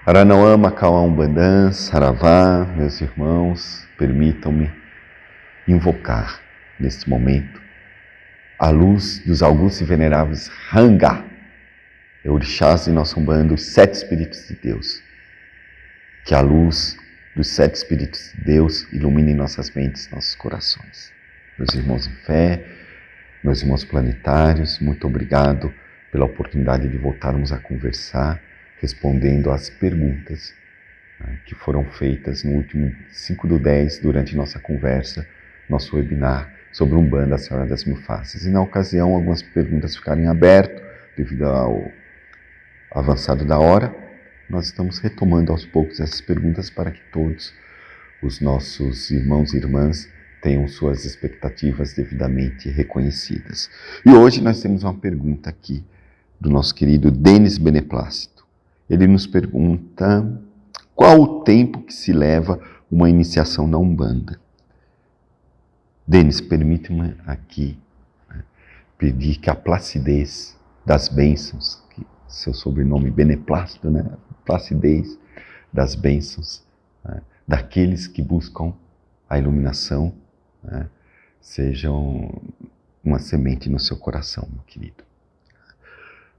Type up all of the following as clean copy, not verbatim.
Aranauã, Macauã, Umbandã, Saravá, meus irmãos, permitam-me invocar, neste momento, a luz dos augustos e veneráveis Ranga, orixás de nossa Umbanda, os 7 Espíritos de Deus. Que a luz dos 7 Espíritos de Deus ilumine nossas mentes, nossos corações. Meus irmãos em fé, meus irmãos planetários, muito obrigado pela oportunidade de voltarmos a conversar, respondendo às perguntas que foram feitas no último 5/10, durante nossa conversa, nosso webinar sobre Umbanda, a Senhora das Mil Faces. E na ocasião, algumas perguntas ficaram em aberto, devido ao avançado da hora. Nós estamos retomando aos poucos essas perguntas para que todos os nossos irmãos e irmãs tenham suas expectativas devidamente reconhecidas. E hoje nós temos uma pergunta aqui do nosso querido Denis Beneplácito. Ele nos pergunta: qual o tempo que se leva uma iniciação na Umbanda? Denis, permite-me aqui pedir que a placidez das bênçãos, que seu sobrenome Beneplácito, placidez das bênçãos, daqueles que buscam a iluminação, sejam uma semente no seu coração, meu querido.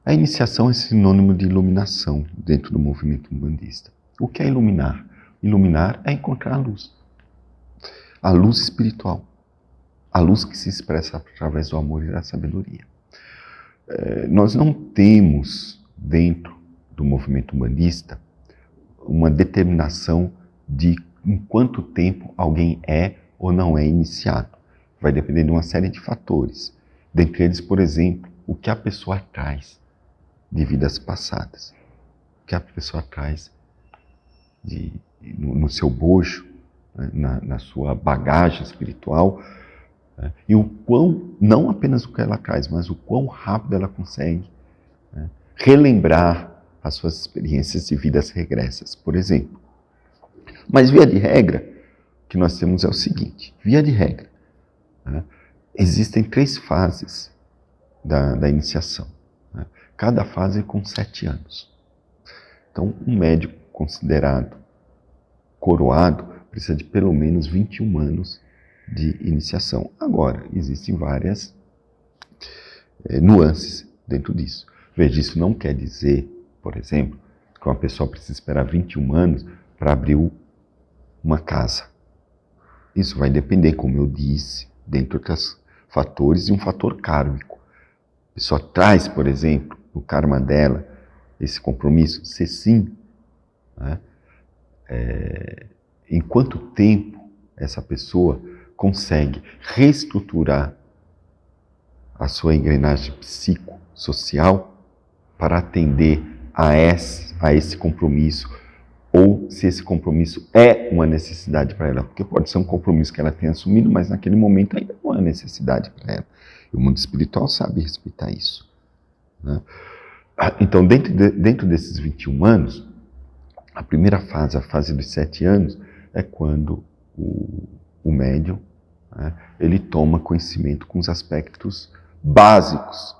A iniciação é sinônimo de iluminação dentro do movimento umbandista. O que é iluminar? Iluminar é encontrar a luz espiritual, a luz que se expressa através do amor e da sabedoria. Nós não temos, dentro do movimento umbandista, uma determinação de em quanto tempo alguém é ou não é iniciado. Vai depender de uma série de fatores. Dentre eles, por exemplo, o que a pessoa traz de vidas passadas. O que a pessoa traz no seu bojo, na sua bagagem espiritual, e o quão, não apenas o que ela traz, mas o quão rápido ela consegue relembrar as suas experiências de vidas regressas, por exemplo. Mas, via de regra, o que nós temos é o seguinte: via de regra, existem 3 fases da iniciação. Cada fase com 7 anos. Então, um médico considerado coroado precisa de pelo menos 21 anos de iniciação. Agora, existem várias nuances dentro disso. Veja, isso não quer dizer, por exemplo, que uma pessoa precisa esperar 21 anos para abrir uma casa. Isso vai depender, como eu disse, dentre outros fatores, de um fator kármico. A pessoa traz, por exemplo, no karma dela, esse compromisso, se sim, em quanto tempo essa pessoa consegue reestruturar a sua engrenagem psicossocial para atender a esse compromisso, ou se esse compromisso é uma necessidade para ela, porque pode ser um compromisso que ela tenha assumido, mas naquele momento ainda não é necessidade para ela. E o mundo espiritual sabe respeitar isso. Então, dentro desses 21 anos, a primeira fase, a fase dos 7 anos, é quando o médium ele toma conhecimento com os aspectos básicos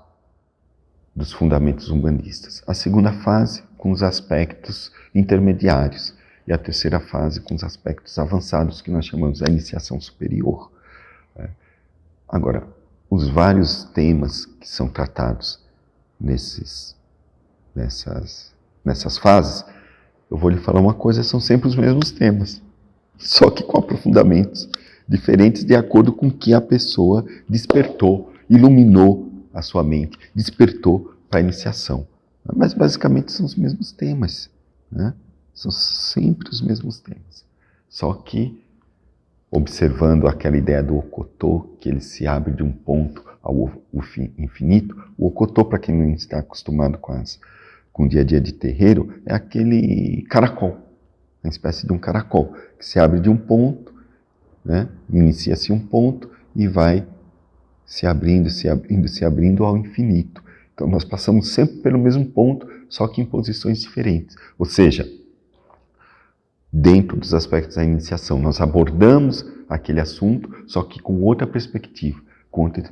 dos fundamentos umbandistas. A segunda fase, com os aspectos intermediários. E a terceira fase, com os aspectos avançados, que nós chamamos de iniciação superior. Agora, os vários temas que são tratados nessas fases, eu vou lhe falar uma coisa: são sempre os mesmos temas, só que com aprofundamentos diferentes de acordo com que a pessoa despertou, iluminou a sua mente, despertou para a iniciação. Mas basicamente são os mesmos temas, São sempre os mesmos temas, só que observando aquela ideia do Okotô, que ele se abre de um ponto ao infinito. O Okotô, para quem não está acostumado com o dia a dia de terreiro, é aquele caracol, uma espécie de um caracol, que se abre de um ponto, inicia-se um ponto e vai se abrindo ao infinito. Então nós passamos sempre pelo mesmo ponto, só que em posições diferentes. Ou seja, dentro dos aspectos da iniciação, nós abordamos aquele assunto, só que com outra perspectiva, com outra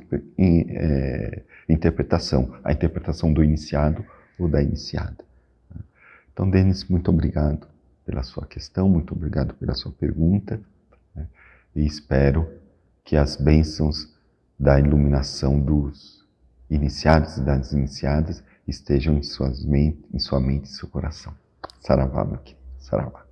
interpretação, a interpretação do iniciado ou da iniciada. Então, Denis, muito obrigado pela sua questão, muito obrigado pela sua pergunta, né? E espero que as bênçãos da iluminação dos iniciados e das iniciadas estejam em sua mente e seu coração. Saravá, meu querido. Saravá.